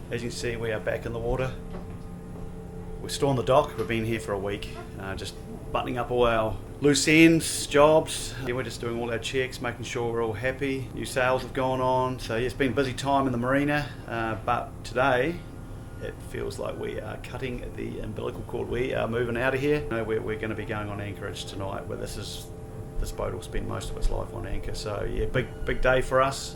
As you can see, we are back in the water. We're still on the dock. We've been here for a week, just buttoning up all our loose ends, jobs. Yeah, we're just doing all our checks, making sure we're all happy. New sales have gone on, so yeah, it's been a busy time in the marina, but today it feels like we are cutting the umbilical cord. We are moving out of here. We're going to be going on anchorage tonight, where this boat will spend most of its life on anchor. So yeah, big day for us.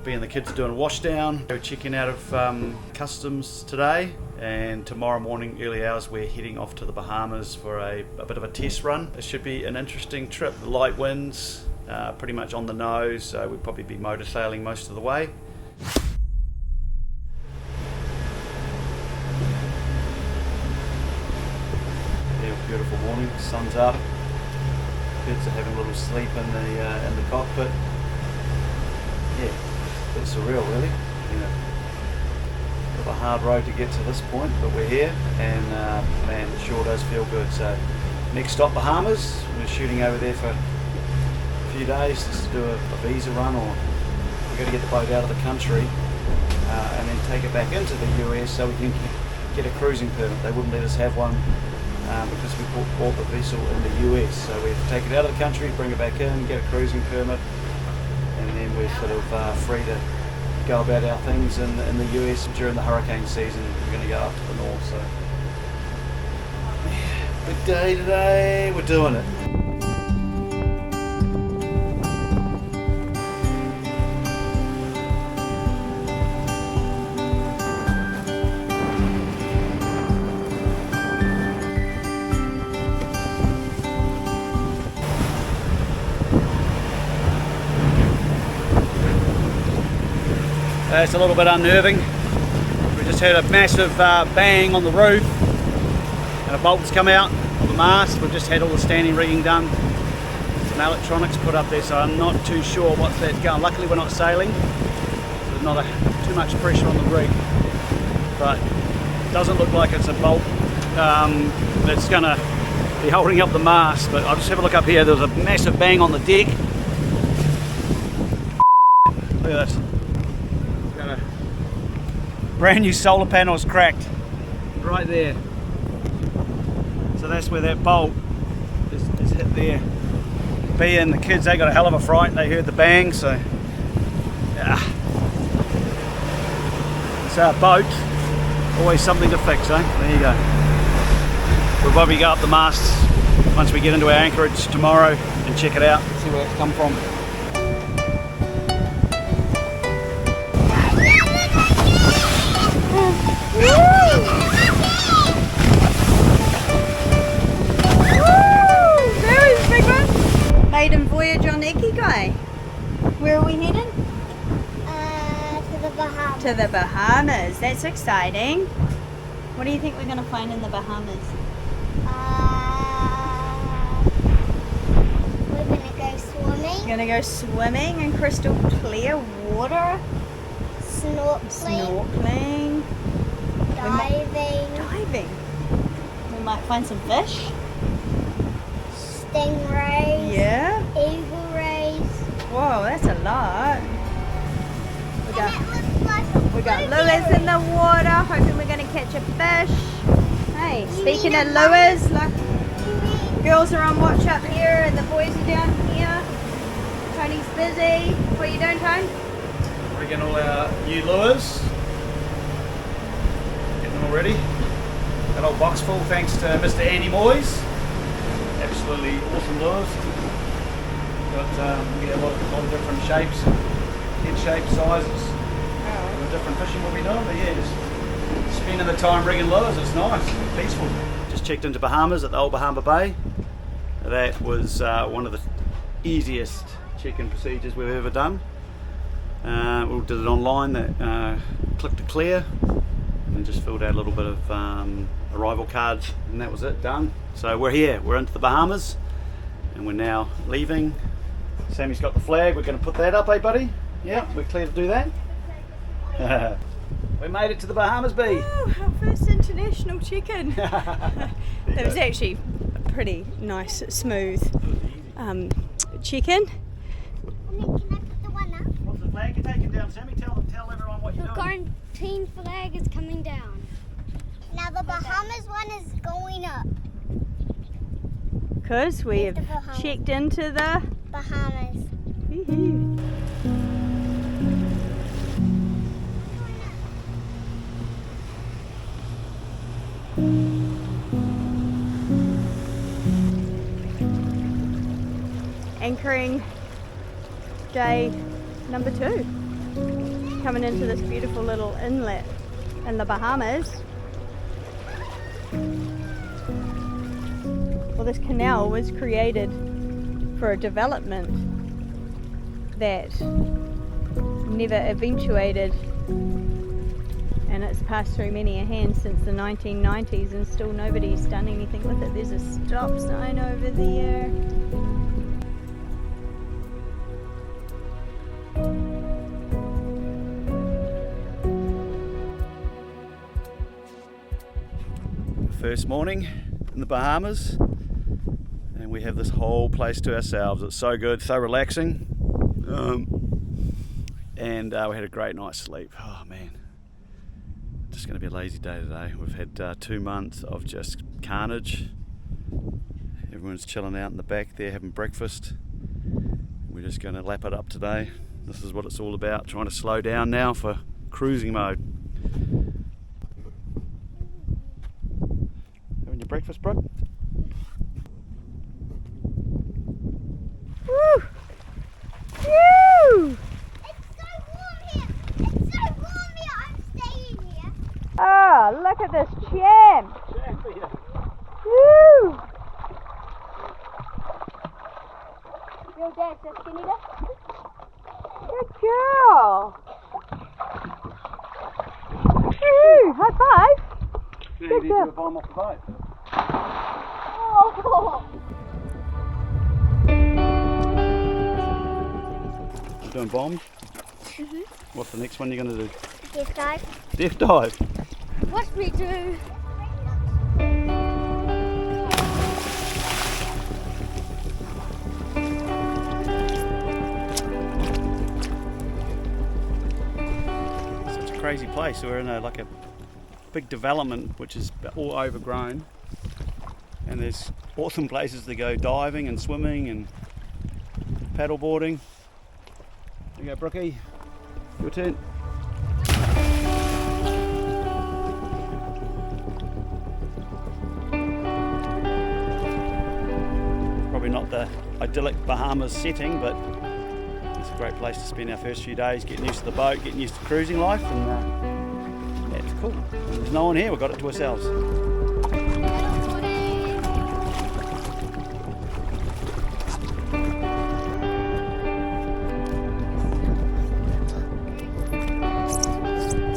And the kids are doing a wash down. We're checking out of customs today, and tomorrow morning, early hours, we're heading off to the Bahamas for a bit of a test run. It should be an interesting trip. The light winds, pretty much on the nose, so we'll probably be motor sailing most of the way. Yeah, beautiful morning, sun's up. Kids are having a little sleep in the cockpit. Yeah. It's surreal, really. You know, bit of a hard road to get to this point, but we're here, and man, it sure does feel good. So, next stop, Bahamas. We're shooting over there for a few days just to do a visa run, or we're going to get the boat out of the country and then take it back into the US so we can get a cruising permit. They wouldn't let us have one because we bought the vessel in the US. So we have to take it out of the country, bring it back in, get a cruising permit. And then we're sort of free to go about our things in the US during the hurricane season. We're going to go up to the north, so yeah, big day today. We're doing it. It's a little bit unnerving. We just heard a massive bang on the roof and a bolt's come out of the mast. We've just had all the standing rigging done, some electronics put up there, so I'm not too sure what's that's going. Luckily we're not sailing, so there's not too much pressure on the rig, but it doesn't look like it's a bolt that's going to be holding up the mast. But I'll just have a look up here. There's a massive bang on the deck. Look at this. Brand new solar panels cracked right there. So that's where that bolt is hit there. B and the kids, they got a hell of a fright. They heard the bang, so yeah. It's our boat. Always something to fix, eh? There you go. We'll probably go up the masts once we get into our anchorage tomorrow and check it out, see where it's come from. Maiden voyage on Ikigai. Where are we heading? To the Bahamas. To the Bahamas. That's exciting. What do you think we're going to find in the Bahamas? We're going to go swimming. We're going to go swimming in crystal clear water. Snorkeling. Diving. We might find some fish. Stingrays. Yeah. Eagle rays. Whoa, that's a lot. We got a lures in the water, hoping we're going to catch a fish. Hey, speaking of lures, like, girls are on watch up here and the boys are down here. Tony's busy. What are you doing, Tony? Rigging all our new lures. Getting them all ready. That old box full thanks to Mr. Andy Moyes. Absolutely awesome lures. Got we get a lot of different shapes, head shapes, sizes. The different fishing we'll be doing, but yeah, just spending the time rigging lures. It's nice, peaceful. Just checked into Bahamas at the old Bahama Bay. That was one of the easiest check-in procedures we've ever done. We did it online. That clicked to clear, and just filled out a little bit of arrival cards, and that was it, done. So we're here, we're into the Bahamas, and we're now leaving. Sammy's got the flag, we're going to put that up, eh buddy? Yeah, we're clear to do that. We made it to the Bahamas, B. Oh, our first international check-in. That was actually a pretty nice, smooth check-in. Can I put the one up? What's the flag you're taking down, Sammy? Tell everyone what you're The doing. quarantine flag is coming down. Now the Bahamas one is going up. Because we've the Bahamas. checked into the Bahamas. Anchoring day number 2. Coming into this beautiful little inlet in the Bahamas. Well, this canal was created for a development that never eventuated, and it's passed through many a hand since the 1990s and still nobody's done anything with it. There's a stop sign over there. First morning in the Bahamas, and we have this whole place to ourselves. It's so good, so relaxing, and we had a great night's sleep. Oh man, just going to be a lazy day today. We've had 2 months of just carnage. Everyone's chilling out in the back there having breakfast. We're just going to lap it up today. This is what it's all about, trying to slow down now for cruising mode. Having your breakfast, bro? Woo! Woo! It's so warm here. It's so warm here. I'm staying here. Oh, look at this champ! Woo! Your dad's a skinny dip? Good girl! Woo! High five! Yeah, Good you girl. need to bomb off the boat. Oh. You're doing bombs? What's the next one you're going to do? Death dive. Death dive. Watch me do. Such a crazy place. We're in a big development which is all overgrown, and there's awesome places to go diving and swimming and paddleboarding. There you go, Brookie. Your turn. Probably not the idyllic Bahamas setting, but it's a great place to spend our first few days, getting used to the boat, getting used to cruising life, and yeah, it's cool. There's no one here, we've got it to ourselves.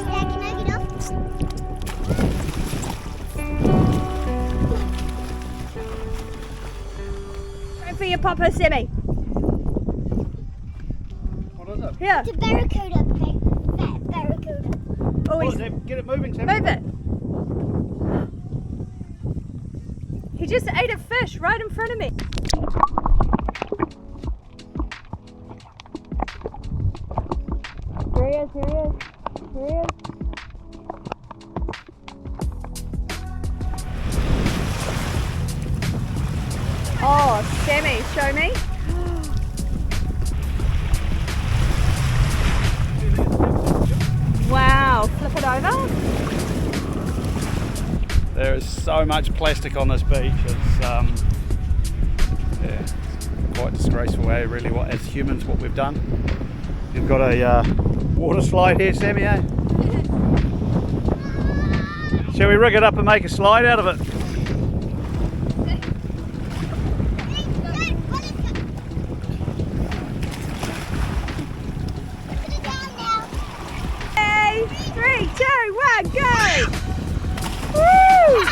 Dad, can I get off? Go for your papa, Sammy. What is it? Here. It's a barracuda, big fat barracuda. Oh, he's Get it moving, Sammy. move it. He just ate a fish right in front of me. Here he is, here he is, here he is. Oh, Sammy, show me. Wow, flip it over. There is so much plastic on this beach. It's yeah, quite disgraceful. Really, as humans, what we've done. You've got a water slide here, Sammy. Eh? Shall we rig it up and make a slide out of it? Hey, 3, 2, 1, go! Woo!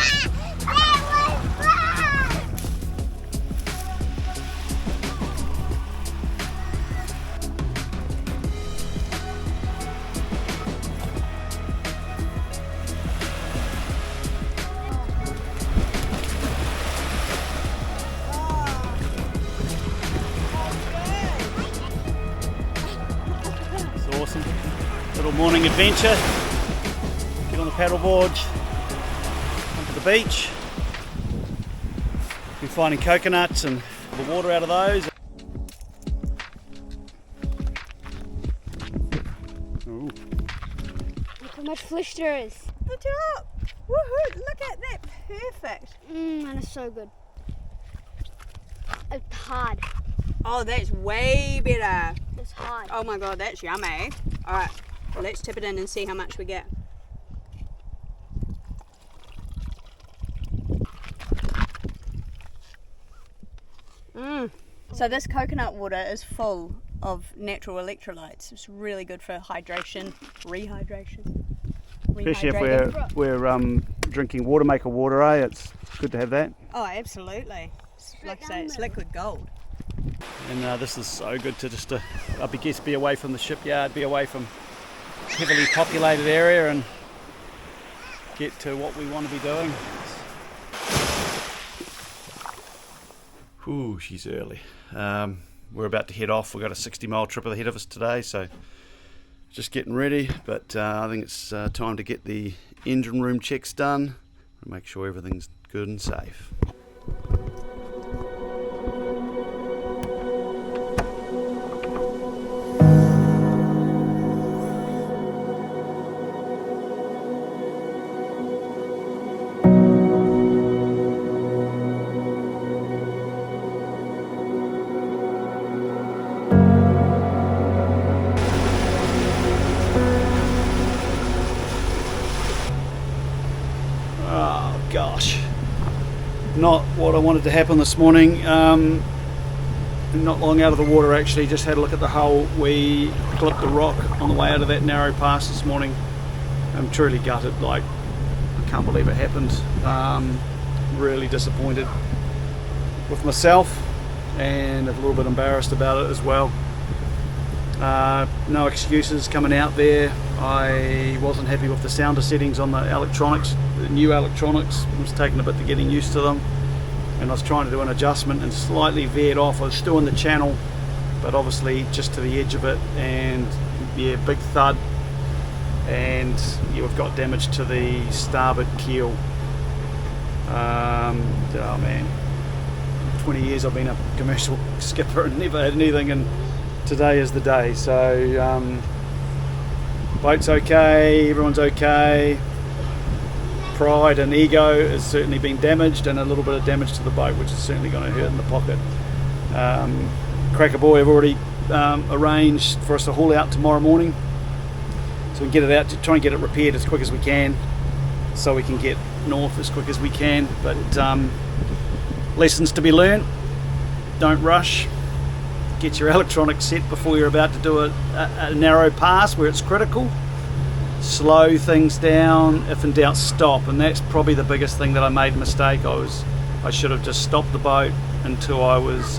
It's awesome. Little morning adventure. Get on the paddleboard, onto the beach. Been finding coconuts and the water out of those. Ooh. Look how much fish there is. The top! Woohoo! Look at that! Perfect! And it's so good. It's hard. Oh, that's way better. It's hard. Oh my god, that's yummy. Alright, well, let's tip it in and see how much we get. So this coconut water is full of natural electrolytes. It's really good for hydration, rehydration. Especially if we're drinking water maker water, it's good to have that. Oh, absolutely. Like I say, it's liquid gold. And this is so good to just, I guess, be away from the shipyard, be away from heavily populated area and get to what we want to be doing. Ooh, she's early. We're about to head off. We've got a 60-mile trip ahead of us today, so just getting ready. But I think it's time to get the engine room checks done and make sure everything's good and safe. Gosh, not what I wanted to happen this morning. Not long out of the water, actually. Just had a look at the hull. We clipped the rock on the way out of that narrow pass this morning. I'm truly gutted. Like, I can't believe it happened. Really disappointed with myself and a little bit embarrassed about it as well. No excuses coming out there. I wasn't happy with the sounder settings on the electronics, the new electronics. It was taking a bit to getting used to them, and I was trying to do an adjustment and slightly veered off. I was still in the channel, but obviously just to the edge of it, and yeah, big thud, and yeah, we've got damage to the starboard keel. Oh man, 20 years I've been a commercial skipper and never had anything, and today is the day. So boat's okay, everyone's okay. Pride and ego has certainly been damaged, and a little bit of damage to the boat, which is certainly going to hurt in the pocket. Cracker Boy have already arranged for us to haul out tomorrow morning, so we can get it out, to try and get it repaired as quick as we can, so we can get north as quick as we can. But lessons to be learned: don't rush. Get your electronics set before you're about to do a narrow pass where it's critical. Slow things down. If in doubt, stop. And that's probably the biggest thing that I made a mistake. I should have just stopped the boat until I was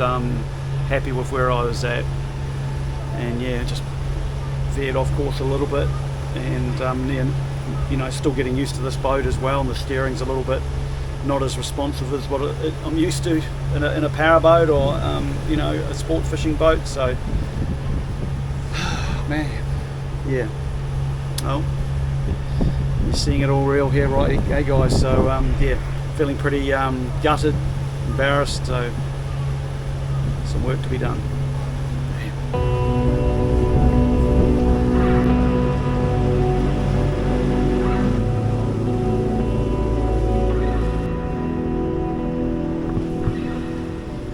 happy with where I was at, and yeah, just veered off course a little bit, and then, you know, still getting used to this boat as well, and the steering's a little bit not as responsive as what I'm used to in a power boat or you know, a sport fishing boat. So man, yeah, oh, you're seeing it all real here, right? Hey guys, so yeah, feeling pretty gutted, embarrassed, so some work to be done.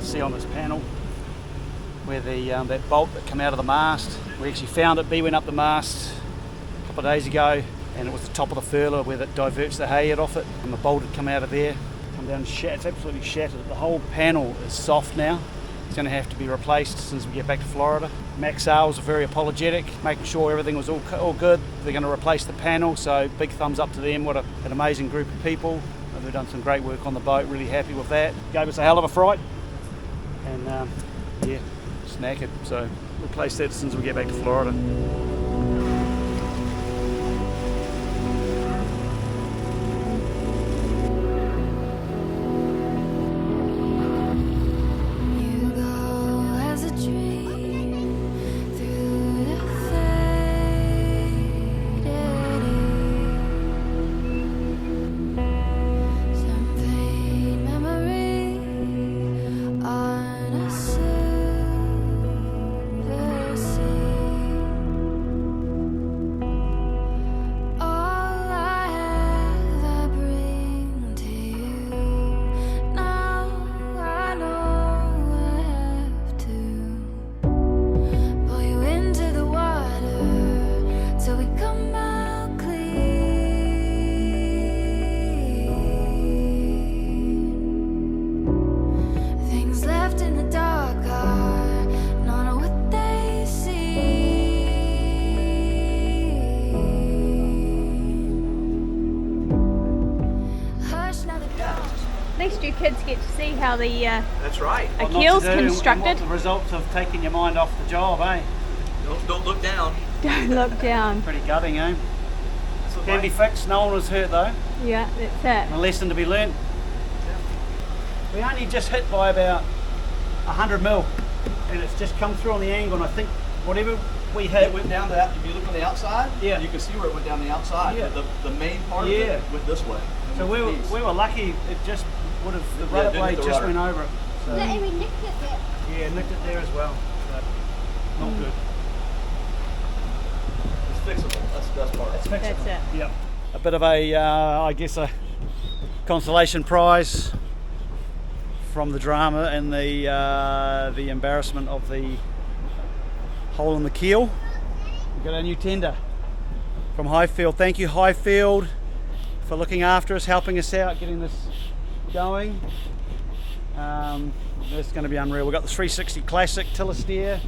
See on this panel where the that bolt that came out of the mast, we actually found it. B went up the mast a couple of days ago, and it was the top of the furler where that diverts the hay off it, and the bolt had come out of there, come down and it's absolutely shattered. The whole panel is soft now. It's going to have to be replaced as soon as we get back to Florida. Max sales are very apologetic, making sure everything was all good. They're going to replace the panel, so big thumbs up to them. What an amazing group of people. They've done some great work on the boat, really happy with that. Gave us a hell of a fright, and yeah, just knackered. So replace that as soon as we get back to Florida. least you kids get to see how the That's right. a What not keel's to do and constructed. what the results of taking your mind off the job, eh? Don't look down. Don't look down. Pretty gutting, eh? That's what Can be fixed, no one was hurt though. Yeah, that's A it. lesson to be learnt. We only just hit by about 100 mil and it's just come through on the angle, and I think whatever we hit, It went down to that. If you look on the outside, Yeah. you can see where it went down the outside. Yeah. But the main part Yeah. of it went this way. so we were lucky. It just would have, the rudder didn't blade hit the just rudder. went over it. So, Let me nick it there. yeah, nicked it there as well. So, not good. It's fixable. That's the best part. That's it. Yep. A bit of a, I guess, a consolation prize from the drama and the embarrassment of the hole in the keel. We've got our new tender from Highfield. Thank you, Highfield, for looking after us, helping us out, getting this going. It's going to be unreal. We've got the 360 Classic tiller steer,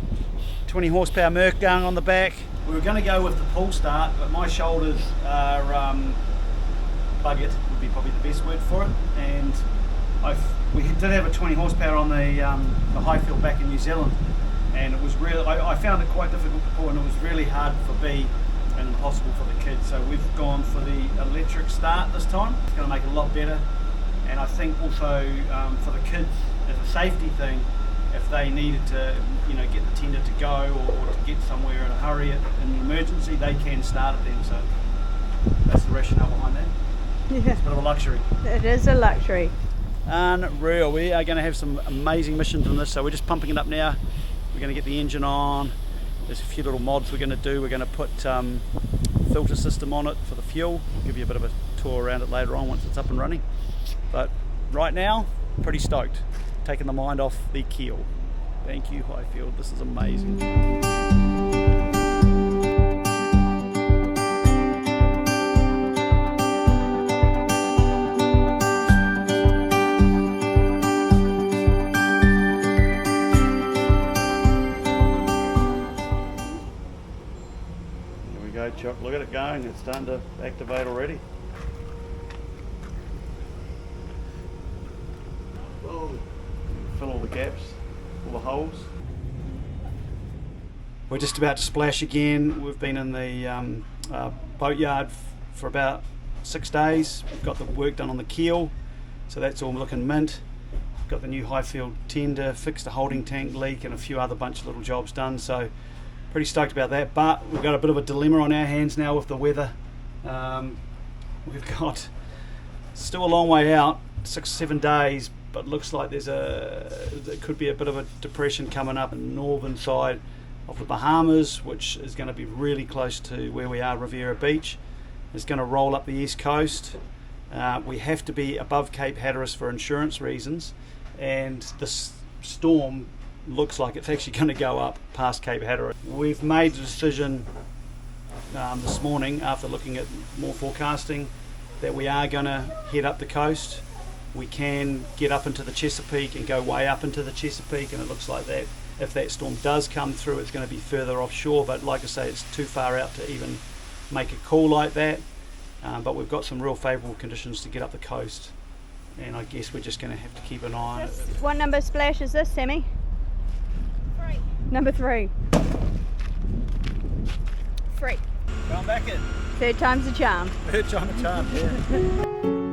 20 horsepower Merc going on the back. We were going to go with the pull start, but my shoulders are buggered, would be probably the best word for it. And we did have a 20 horsepower on the Highfield back in New Zealand, and it was really, I found it quite difficult to pull, and it was really hard for B and impossible for the kids. So we've gone for the electric start this time. It's going to make it a lot better, and I think also for the kids as a safety thing, if they needed to, get the tender to go or to get somewhere in a hurry in an emergency, they can start it then. So that's the rationale behind that. Yeah, It's a bit of a luxury. it is a luxury. Unreal. We are going to have some amazing missions on this, so we're just pumping it up now. We're going to get the engine on. There's a few little mods we're going to do. We're going to put filter system on it for the fuel. I'll give you a bit of a tour around it later on once it's up and running. But right now, pretty stoked. Taking the mind off the keel. Thank you, Highfield. This is amazing. There we go, Chuck. Look at it going. It's starting to activate already. Whoa. Fill all the gaps, all the holes. We're just about to splash again. We've been in the boatyard for about 6 days. We've got the work done on the keel, so that's all looking mint. We've got the new Highfield tender, fixed a holding tank leak, and a few other bunch of little jobs done. So pretty stoked about that. But we've got a bit of a dilemma on our hands now with the weather. We've got still a long way out, 6 or 7 days. But looks like there could be a bit of a depression coming up in the northern side of the Bahamas, which is going to be really close to where we are, Riviera Beach. It's going to roll up the east coast. We have to be above Cape Hatteras for insurance reasons, and this storm looks like it's actually going to go up past Cape Hatteras. We've made the decision this morning, after looking at more forecasting, that we are going to head up the coast. We can get up into the Chesapeake and go way up into the Chesapeake, and it looks like that if that storm does come through, it's going to be further offshore, but like I say, it's too far out to even make a call like that. But we've got some real favourable conditions to get up the coast, and I guess we're just going to have to keep an eye on it. What number splash is this, Sammy? 3. Number 3. 3. Going back in. Third time's a charm. Third time a charm, yeah.